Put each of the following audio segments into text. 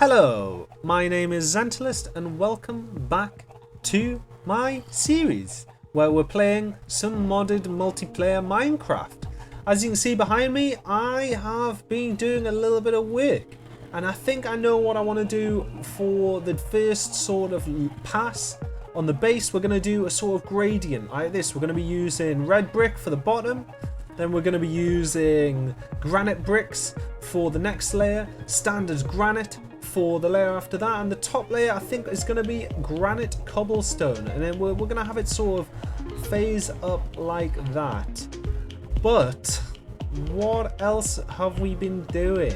Hello, my name is Zent and welcome back to my series where we're playing some modded multiplayer Minecraft. As you can see behind me, I have been doing a little bit of work and I think I know what I want to do for the first sort of pass. On the base we're going to do a sort of gradient like this. We're going to be using red brick for the bottom, then we're going to be using granite bricks for the next layer, standard granite for the layer after that, and the top layer I think is going to be granite cobblestone, and then we're going to have it sort of phase up like that. But what else have we been doing?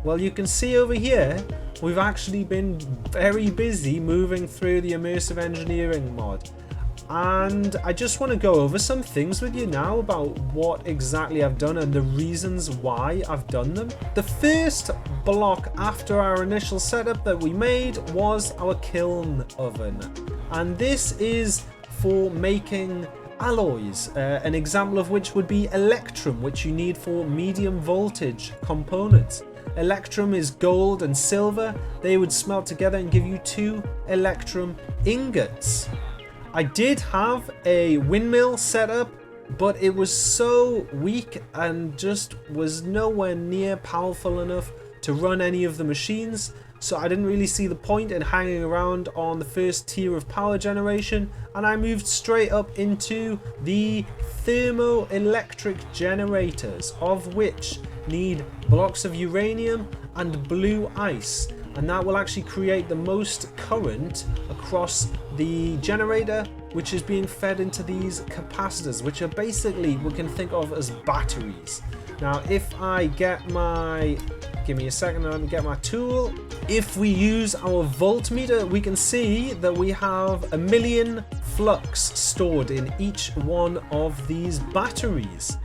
Well, you can see over here we've actually been very busy moving through the immersive engineering mod, and I just want to go over some things with you now about what exactly I've done and the reasons why I've done them. The first block after our initial setup that we made was our kiln oven, and this is for making alloys, an example of which would be electrum, which you need for medium voltage components. Electrum is gold and silver. They would smelt together and give you 2 electrum ingots. I did have a windmill set up, but it was so weak and just was nowhere near powerful enough to run any of the machines, so I didn't really see the point in hanging around on the first tier of power generation, and I moved straight up into the Thermoelectric generators, of which need blocks of uranium and blue ice, and that will actually create the most current across the generator, which is being fed into these capacitors, which are basically, we can think of as batteries. Now if I get my, give me a second, let me get my tool. If we use our voltmeter, we can see that we have 1 million flux stored in each one of these batteries,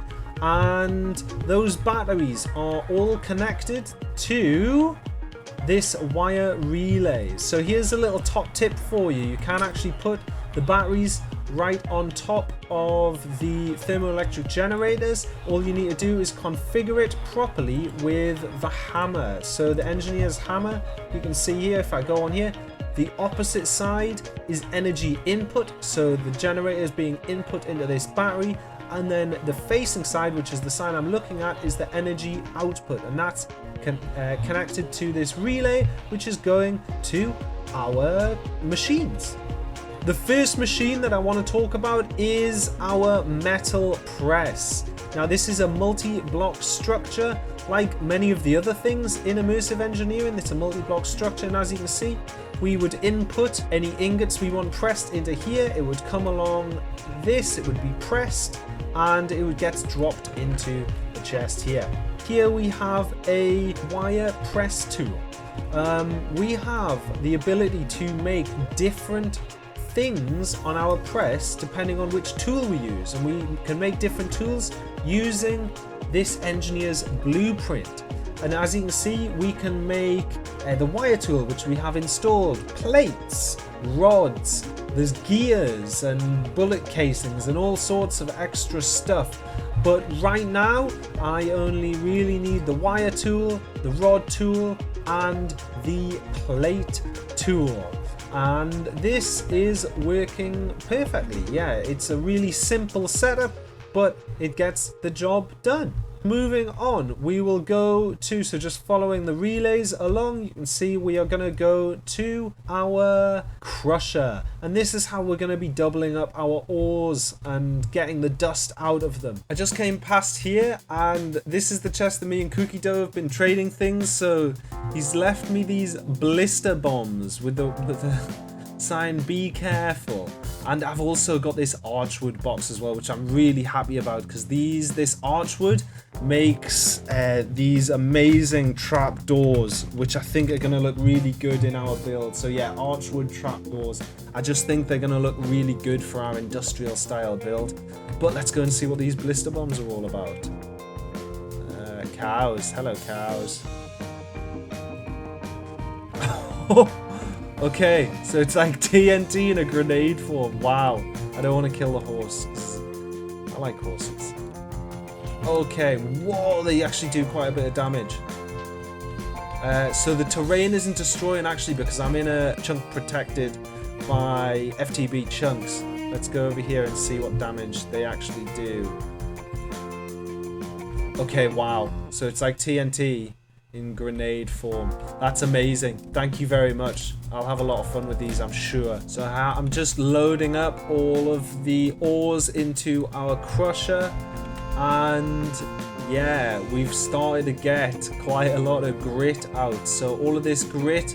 and those batteries are all connected to this wire relay. So here's a little top tip for you. You can actually put the batteries right on top of the thermoelectric generators. All you need to do is configure it properly with the hammer. So the engineer's hammer, you can see here, if I go on here, the opposite side is energy input, so the generator is being input into this battery, and then the facing side, which is the side I'm looking at, is the energy output, and that's connected to this relay, which is going to our machines. The first machine that I want to talk about is our metal press. Now this is a multi-block structure. Like many of the other things in immersive engineering, it's a multi-block structure, and as you can see, we would input any ingots we want pressed into here. It would come along this, it would be pressed, and it would get dropped into the chest here. Here we have a wire press tool. We have the ability to make different things on our press depending on which tool we use, and we can make different tools using this engineer's blueprint. And as you can see, we can make the wire tool, which we have installed, plates, rods, there's gears and bullet casings and all sorts of extra stuff. But right now I only really need the wire tool, the rod tool, and the plate tool, and this is working perfectly. Yeah, it's a really simple setup, but it gets the job done. Moving on, we will go to, so just following the relays along, you can see we are going to go to our crusher, and this is how we're going to be doubling up our ores and getting the dust out of them. I just came past here, and this is the chest that me and Cookie Dough have been trading things. So he's left me these blister bombs with the sign "Be careful," and I've also got this archwood box as well, which I'm really happy about, because this archwood makes these amazing trap doors, which I think are going to look really good in our build. So yeah, archwood trap doors, I just think they're going to look really good for our industrial style build. But let's go and see what these blister bombs are all about. Cows, hello cows. Okay, so it's like TNT in a grenade form. Wow, I don't want to kill the horses. I like horses. Okay, whoa, they actually do quite a bit of damage. So the terrain isn't destroying actually because I'm in a chunk protected by FTB chunks. Let's go over here and see what damage they actually do. Okay, wow. So it's like TNT in grenade form. That's amazing. Thank you very much. I'll have a lot of fun with these, I'm sure. So I'm just loading up all of the ores into our crusher. And yeah, we've started to get quite a lot of grit out. So all of this grit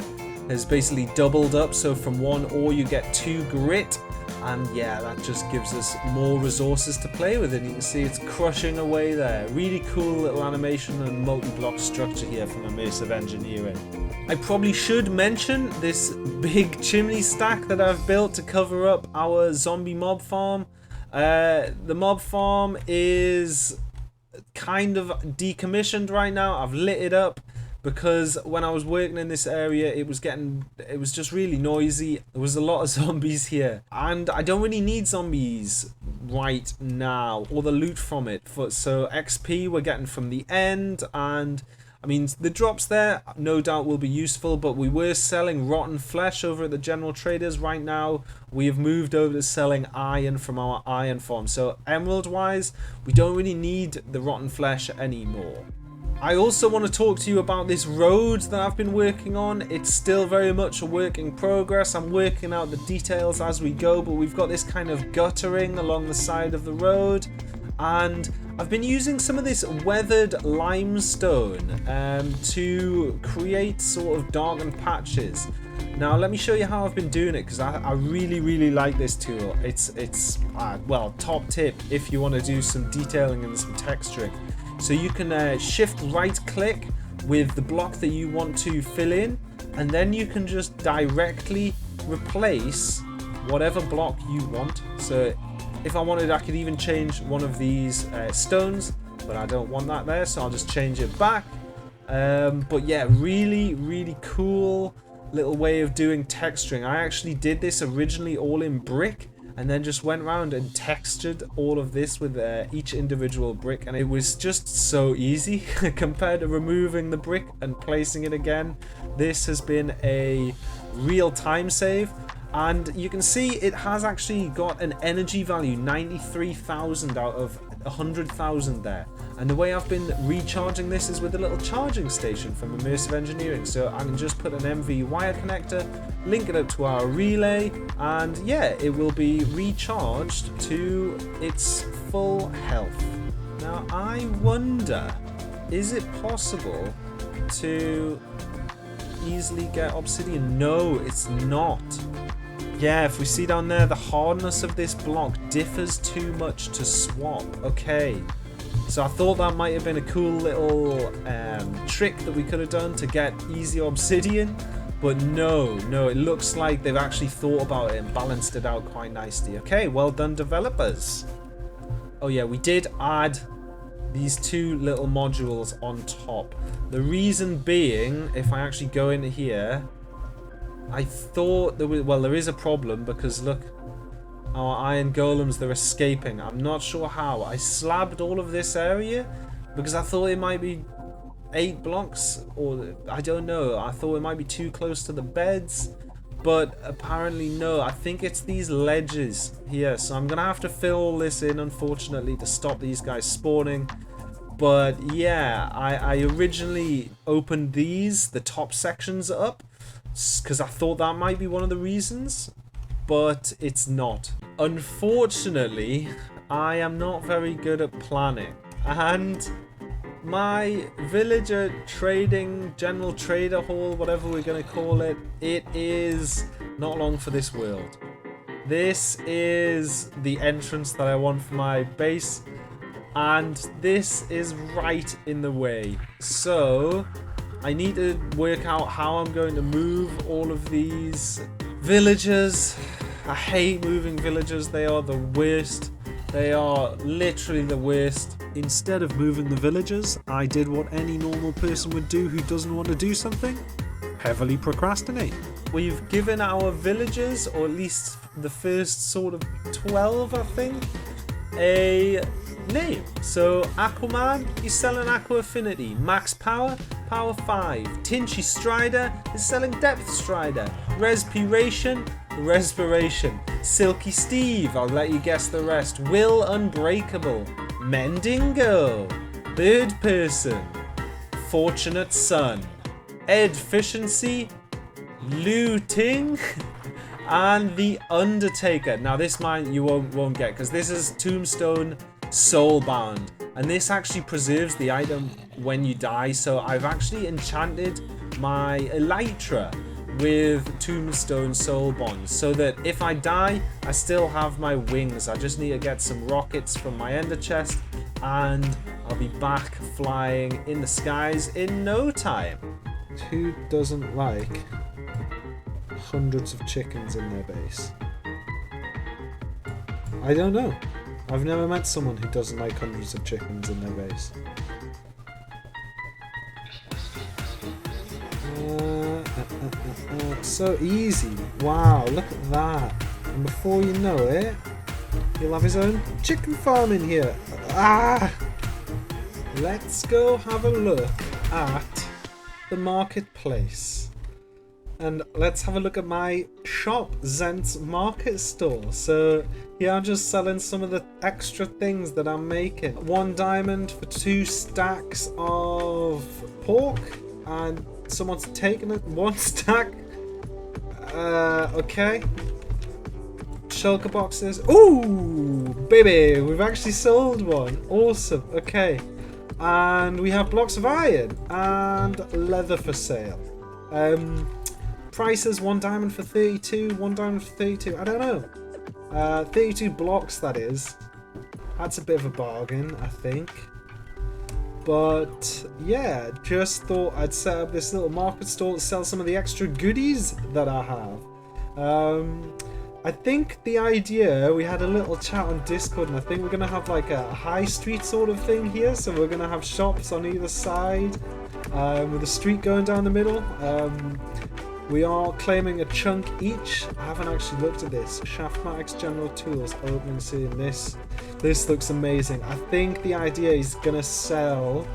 has basically doubled up. So from 1 ore you get 2 grit. And yeah, that just gives us more resources to play with, and you can see it's crushing away there. Really cool little animation and multi-block structure here from Immersive Engineering. I probably should mention this big chimney stack that I've built to cover up our zombie mob farm. The mob farm is kind of decommissioned right now. I've lit it up because when I was working in this area, it was just really noisy. There was a lot of zombies here, and I don't really need zombies right now, or the loot from it. So XP we're getting from the end, and I mean the drops there no doubt will be useful, but we were selling rotten flesh over at the general traders. Right now we have moved over to selling iron from our iron farm, so emerald wise we don't really need the rotten flesh anymore. I also want to talk to you about this road that I've been working on. It's still very much a work in progress. I'm working out the details as we go, but we've got this kind of guttering along the side of the road, and I've been using some of this weathered limestone to create sort of darkened patches. Now let me show you how I've been doing it, because I really like this tool. It's well, top tip if you want to do some detailing and some texturing. So you can shift right click with the block that you want to fill in, and then you can just directly replace whatever block you want. So if I wanted, I could even change one of these stones, but I don't want that there, so I'll just change it back. But yeah, really cool little way of doing texturing. I actually did this originally all in brick, and then just went around and textured all of this with each individual brick, and it was just so easy compared to removing the brick and placing it again. This has been a real time save, and you can see it has actually got an energy value 93,000 out of 100,000 there. And the way I've been recharging this is with a little charging station from Immersive Engineering. So I can just put an MV wire connector, link it up to our relay, and yeah, it will be recharged to its full health. Now I wonder, is it possible to easily get obsidian? No, it's not. Yeah, if we see down there, the hardness of this block differs too much to swap. Okay. So I thought that might have been a cool little trick that we could have done to get easy obsidian, but no, it looks like they've actually thought about it and balanced it out quite nicely. Okay, well done developers. Oh yeah, we did add these 2 little modules on top. The reason being, if I actually go in here, I thought there was, well, there is a problem because look, our iron golems, they're escaping. I'm not sure how. I slabbed all of this area because I thought it might be 8 blocks, or I don't know. I thought it might be too close to the beds, but apparently no. I think it's these ledges here, so I'm gonna have to fill all this in, unfortunately, to stop these guys spawning. But yeah, I originally opened the top sections up because I thought that might be one of the reasons, but it's not. Unfortunately, I am not very good at planning, and my villager trading, general trader hall, whatever we're going to call it, it is not long for this world. This is the entrance that I want for my base, and this is right in the way. So I need to work out how I'm going to move all of these villagers. I hate moving villagers. They are the worst. They are literally the worst. Instead of moving the villagers, I did what any normal person would do who doesn't want to do something: heavily procrastinate. We've given our villagers, or at least the first sort of 12, I think, a name. So Aquaman, he's selling Aqua Affinity. Max Power, Power 5. Tinchy Strider is selling Depth Strider. Respiration. Silky Steve, I'll let you guess the rest. Will Unbreakable. Mendingo. Bird Person. Fortunate Son. Efficiency. Looting. And the Undertaker. Now this mine you won't get because this is Tombstone Soulbound, and this actually preserves the item when you die. So I've actually enchanted my Elytra with Tombstone Soulbound so that if I die, I still have my wings. I just need to get some rockets from my ender chest, and I'll be back flying in the skies in no time. Who doesn't like hundreds of chickens in their base? I don't know. I've never met someone who doesn't like hundreds of chickens in their base. So easy. Wow, look at that. And before you know it, he'll have his own chicken farm in here. Ah! Let's go have a look at the marketplace. And let's have a look at my shop, Zent's market store. So here I'm just selling some of the extra things that I'm making. 1 diamond for 2 stacks of pork, and someone's taken it. 1 stack. Okay. Shulker boxes. Ooh, baby, we've actually sold one. Awesome. Okay. And we have blocks of iron and leather for sale. Prices: 1 diamond for 32, 1 diamond for 32. I don't know. 32 blocks, that is. That's a bit of a bargain, I think. But yeah, just thought I'd set up this little market store to sell some of the extra goodies that I have. I think the idea, we had a little chat on Discord, and I think we're going to have like a high street sort of thing here. So we're going to have shops on either side with a street going down the middle. We are claiming a chunk each. I haven't actually looked at this. Shaftmatics General Tools, opening scene. This looks amazing. I think the idea is gonna sell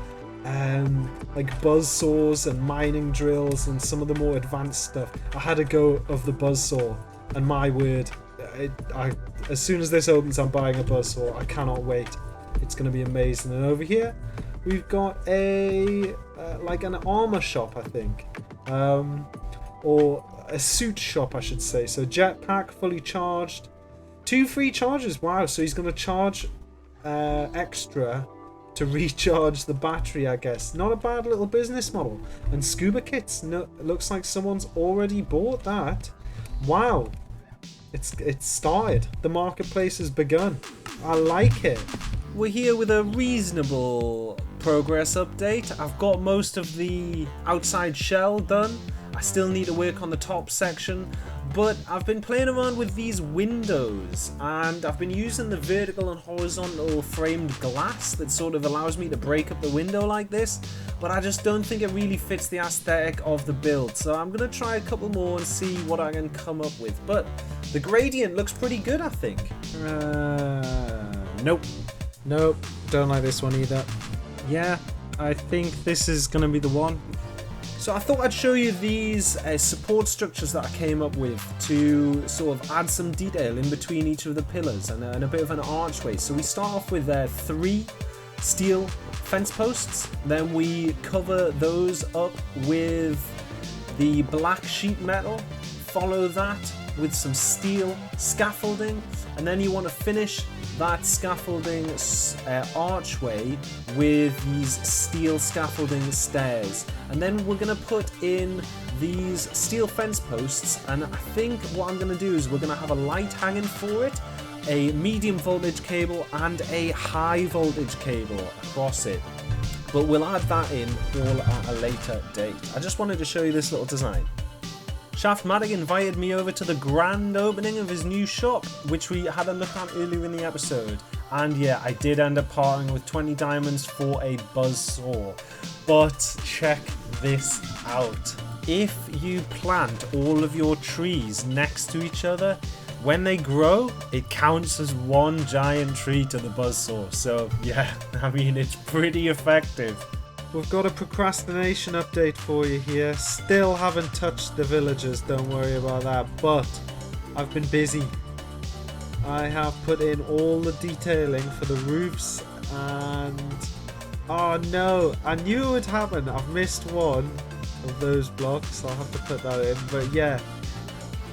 like buzz saws and mining drills and some of the more advanced stuff. I had a go of the buzz saw, and my word, as soon as this opens, I'm buying a buzz saw. I cannot wait. It's gonna be amazing. And over here, we've got a like an armor shop, I think. Or a suit shop, I should say. So jetpack, fully charged. 2 free charges. Wow, so he's going to charge extra to recharge the battery, I guess. Not a bad little business model. And scuba kits. No, it looks like someone's already bought that. Wow. It's started. The marketplace has begun. I like it. We're here with a reasonable progress update. I've got most of the outside shell done. I still need to work on the top section, but I've been playing around with these windows, and I've been using the vertical and horizontal framed glass that sort of allows me to break up the window like this, but I just don't think it really fits the aesthetic of the build. So I'm going to try a couple more and see what I can come up with, but the gradient looks pretty good, I think. Nope, don't like this one either. Yeah, I think this is going to be the one. So I thought I'd show you these support structures that I came up with to sort of add some detail in between each of the pillars and a bit of an archway. So we start off with 3 steel fence posts, then we cover those up with the black sheet metal, follow that with some steel scaffolding, and then you want to finish that scaffolding archway with these steel scaffolding stairs. And then we're going to put in these steel fence posts, and I think what I'm going to do is we're going to have a light hanging for it, a medium voltage cable and a high voltage cable across it. But we'll add that in all at a later date. I just wanted to show you this little design. Shaftmatic invited me over to the grand opening of his new shop, which we had a look at earlier in the episode. And yeah, I did end up parting with 20 diamonds for a buzzsaw. But check this out. If you plant all of your trees next to each other, when they grow, it counts as one giant tree to the buzzsaw. So yeah, I mean, it's pretty effective. we've got a procrastination update for you here. Still haven't touched the villagers, don't worry about that, but I've been busy. I have put in all the detailing for the roofs and oh no, I knew it would happen. I've missed one of those blocks, I'll have to put that in, but yeah,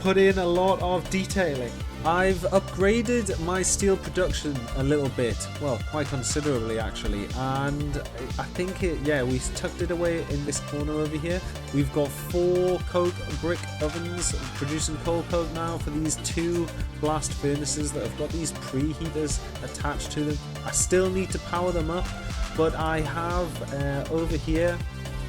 put in a lot of detailing. I've upgraded my steel production a little bit, well, quite considerably actually, and I think we tucked it away in this corner over here. We've got 4 coke brick ovens producing coal coke now for these 2 blast furnaces that have got these preheaters attached to them. I still need to power them up, but I have over here,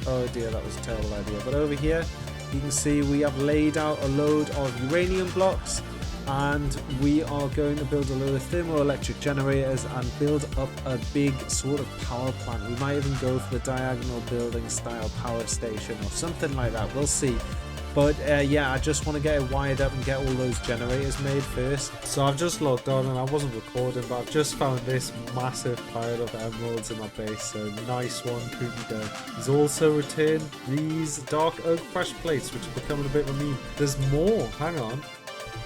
oh dear, that was a terrible idea, but over here you can see we have laid out a load of uranium blocks, and we are going to build a load of thermoelectric generators and build up a big sort of power plant. We might even go for the diagonal building style power station or something like that, we'll see. But yeah, I just want to get it wired up and get all those generators made first. So I've just logged on and I wasn't recording, but I've just found this massive pile of emeralds in my base, so nice one, Poopy Dough. He's also returned these dark oak fresh plates, which are becoming a bit of a meme. There's more, hang on.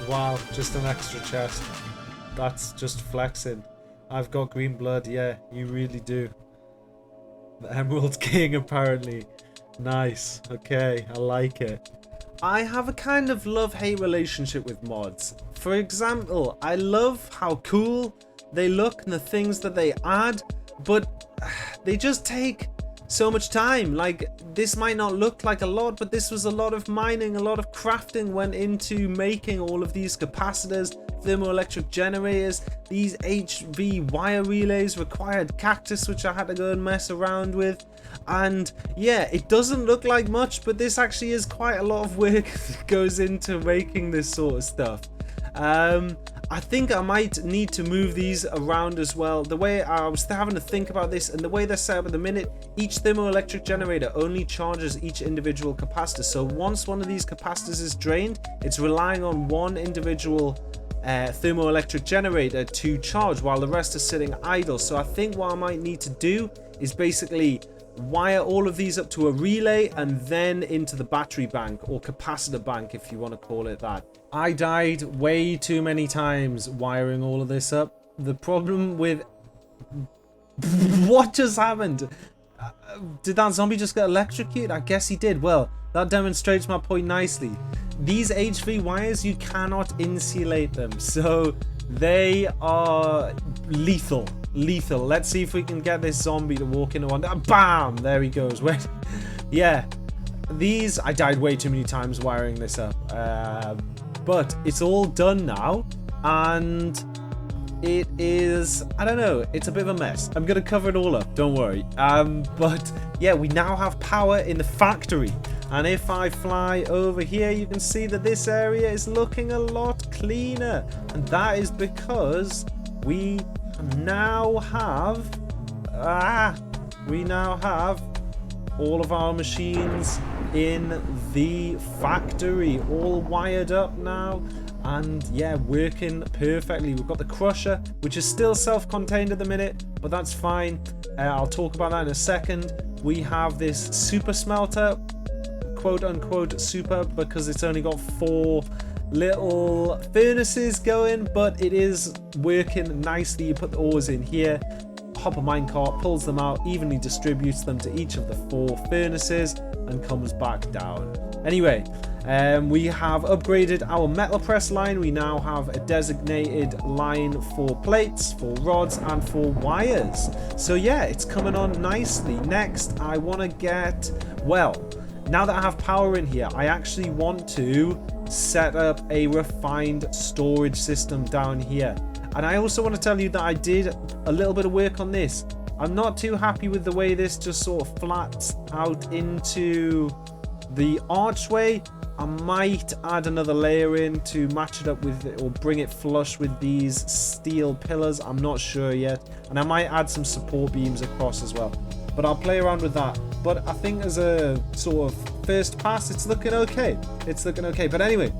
Wow, just an extra chest. That's just flexing. I've got green blood, yeah, you really do. The Emerald King, apparently. Nice, okay, I like it. I have a kind of love-hate relationship with mods. For example, I love how cool they look and the things that they add, but they just take so much time. Like, this might not look like a lot, but this was a lot of mining, a lot of crafting went into making all of these capacitors, thermoelectric generators. These HV wire relays required cactus, which I had to go and mess around with. And yeah, it doesn't look like much, but this actually is quite a lot of work that goes into making this sort of stuff. I think I might need to move these around as well. The way I was having to think about this, and the way they're set up at the minute, each thermoelectric generator only charges each individual capacitor. So once one of these capacitors is drained, it's relying on one individual thermoelectric generator to charge while the rest are sitting idle. So I think what I might need to do is basically wire all of these up to a relay and then into the battery bank, or capacitor bank if you want to call it that. I died way too many times wiring all of this up. The problem with... What just happened? Did that zombie just get electrocuted? I guess he did. Well, that demonstrates my point nicely. These HV wires, you cannot insulate them, so they are lethal. Lethal. Let's see if we can get this zombie to walk into one. Bam! There he goes. Wait. Yeah. These, I died way too many times wiring this up. But it's all done now. And it is, I don't know, it's a bit of a mess. I'm going to cover it all up. Don't worry. But yeah, we now have power in the factory. And if I fly over here, you can see that this area is looking a lot cleaner. And that is because we now have all of our machines in the factory, all wired up now, and yeah, working perfectly. We've got the crusher, which is still self-contained at the minute, but that's fine. I'll talk about that in a second. We have this super smelter, quote unquote super, because it's only got 4 little furnaces going, but it is working nicely. You put the ores in here, hop a minecart, pulls them out, evenly distributes them to each of the 4 furnaces and comes back down. Anyway, we have upgraded our metal press line. We now have a designated line for plates, for rods, and for wires. So yeah, it's coming on nicely. Next, I want to get, well, now that I have power in here, I actually want to set up a refined storage system down here. And I also want to tell you that I did a little bit of work on this. I'm not too happy with the way this just sort of flats out into the archway. I might add another layer in to match it up with it, or bring it flush with these steel pillars. I'm not sure yet. And I might add some support beams across as well. But I'll play around with that. But I think as a sort of first pass, it's looking okay. It's looking okay. But anyway,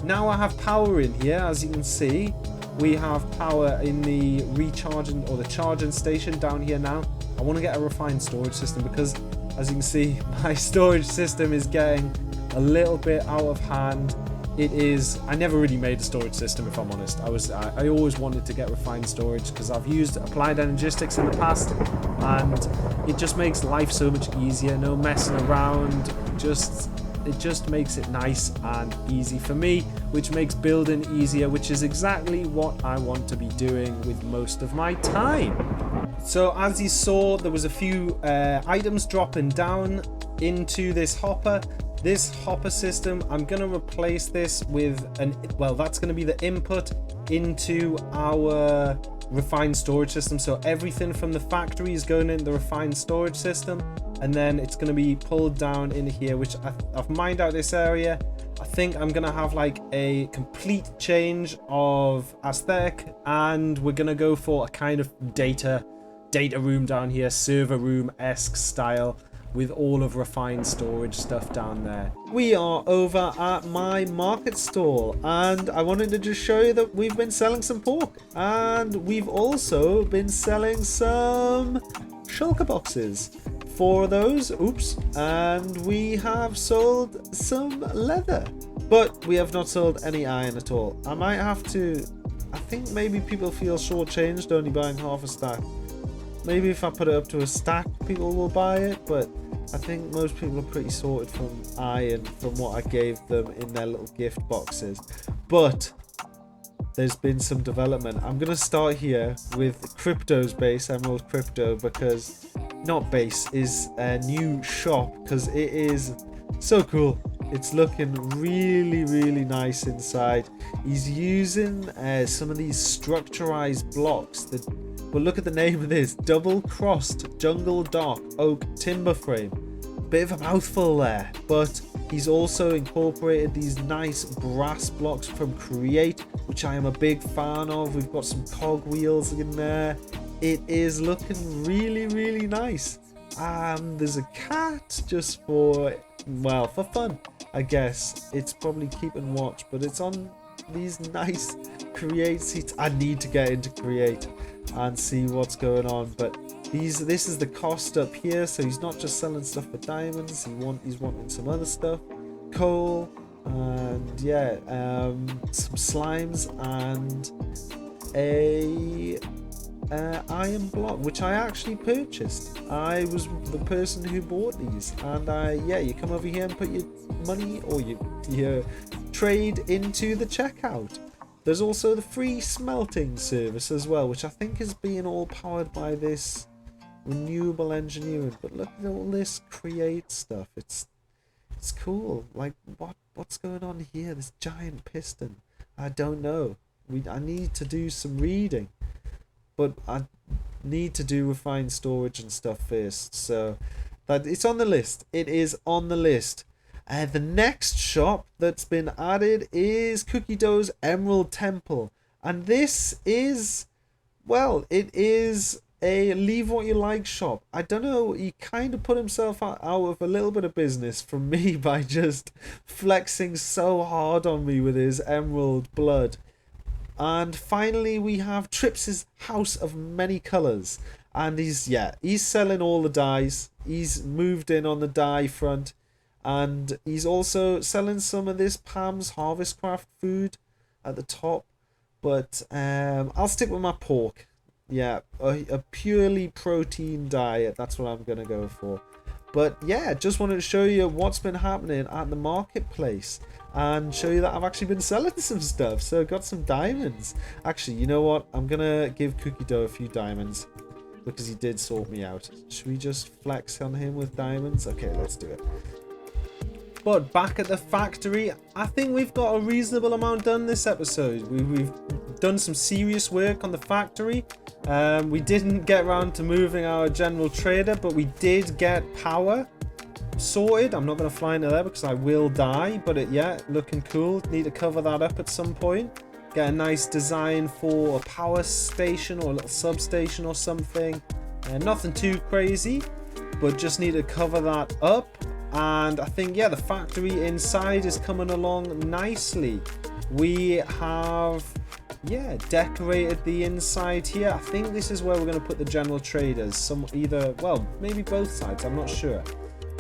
now I have power in here. As you can see, we have power in the recharging or the charging station down here now. I want to get a refined storage system because As you can see, my storage system is getting a little bit out of hand. It is, I never really made a storage system, if I'm honest. I always wanted to get refined storage because I've used applied energistics in the past, and it just makes life so much easier. No messing around, it just makes it nice and easy for me, which makes building easier, which is exactly what I want to be doing with most of my time. So as you saw, there was a few items dropping down into this hopper. This hopper system, I'm going to replace this with that's going to be the input into our refined storage system. So everything from the factory is going in the refined storage system, and then it's going to be pulled down in here, which I've mined out this area. I think I'm going to have like a complete change of aesthetic, and we're going to go for a kind of data room down here, server room-esque style, with all of refined storage stuff down there. We are over at my market stall, and I wanted to just show you that we've been selling some pork, and we've also been selling some shulker boxes for those. Oops. And we have sold some leather, but we have not sold any iron at all. I might have to, I think maybe people feel shortchanged only buying half a stack. Maybe if I put it up to a stack, people will buy it, but I think most people are pretty sorted from iron from what I gave them in their little gift boxes. But there's been some development. I'm going to start here with Crypto's base, Emerald Crypto, because not base, is a new shop, because it is so cool. It's looking really, really nice inside. He's using some of these structurized blocks. But look at the name of this: double crossed jungle dark oak timber frame. Bit of a mouthful there, but he's also incorporated these nice brass blocks from Create, which I am a big fan of. We've got some cog wheels in there. It is looking really, really nice. There's a cat just for fun, I guess. It's probably keeping watch, but it's on these nice Create seats. I need to get into Create and see what's going on, but this is the cost up here. So he's not just selling stuff for diamonds, he's wanting some other stuff, coal, and some slimes, and a iron block, which I actually purchased. I was the person who bought these, and you come over here and put your money or your trade into the checkout. There's also the free smelting service as well, which I think is being all powered by this renewable engineering. But look at all this Create stuff. It's cool. Like what's going on here? This giant piston. I don't know. I need to do some reading, but I need to do refined storage and stuff first. So that it's on the list. It is on the list. The next shop that's been added is Cookie Dough's Emerald Temple. And this is, it is a leave what you like shop. I don't know, he kind of put himself out of a little bit of business from me by just flexing so hard on me with his emerald blood. And finally we have Trips's House of Many Colors. And he's selling all the dyes. He's moved in on the dye front. And he's also selling some of this Pam's Harvestcraft food at the top. But I'll stick with my pork. Yeah, a purely protein diet. That's what I'm going to go for. But yeah, just wanted to show you what's been happening at the marketplace. And show you that I've actually been selling some stuff. So got some diamonds. Actually, you know what? I'm going to give Cookie Dough a few diamonds, because he did sort me out. Should we just flex on him with diamonds? Okay, let's do it. But back at the factory, I think we've got a reasonable amount done this episode. We've done some serious work on the factory. We didn't get around to moving our general trader, but we did get power sorted. I'm not going to fly into there because I will die, but looking cool. Need to cover that up at some point. Get a nice design for a power station or a little substation or something. Nothing too crazy, but just need to cover that up. And I think the factory inside is coming along nicely. We have decorated the inside here. I think this is where we're going to put the general traders. Maybe both sides, I'm not sure.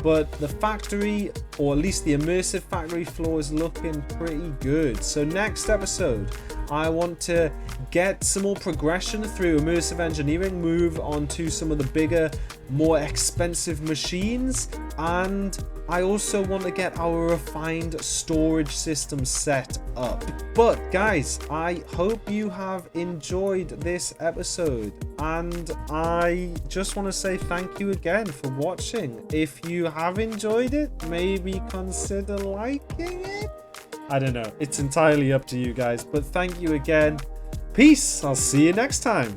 but the factory, or at least the immersive factory floor, is looking pretty good. So next episode, I want to get some more progression through immersive engineering, move on to some of the bigger, more expensive machines, and I also want to get our refined storage system set up. But guys, I hope you have enjoyed this episode, and I just want to say thank you again for watching. If you have enjoyed it, maybe consider liking it. I don't know, it's entirely up to you guys, but thank you again. Peace, I'll see you next time.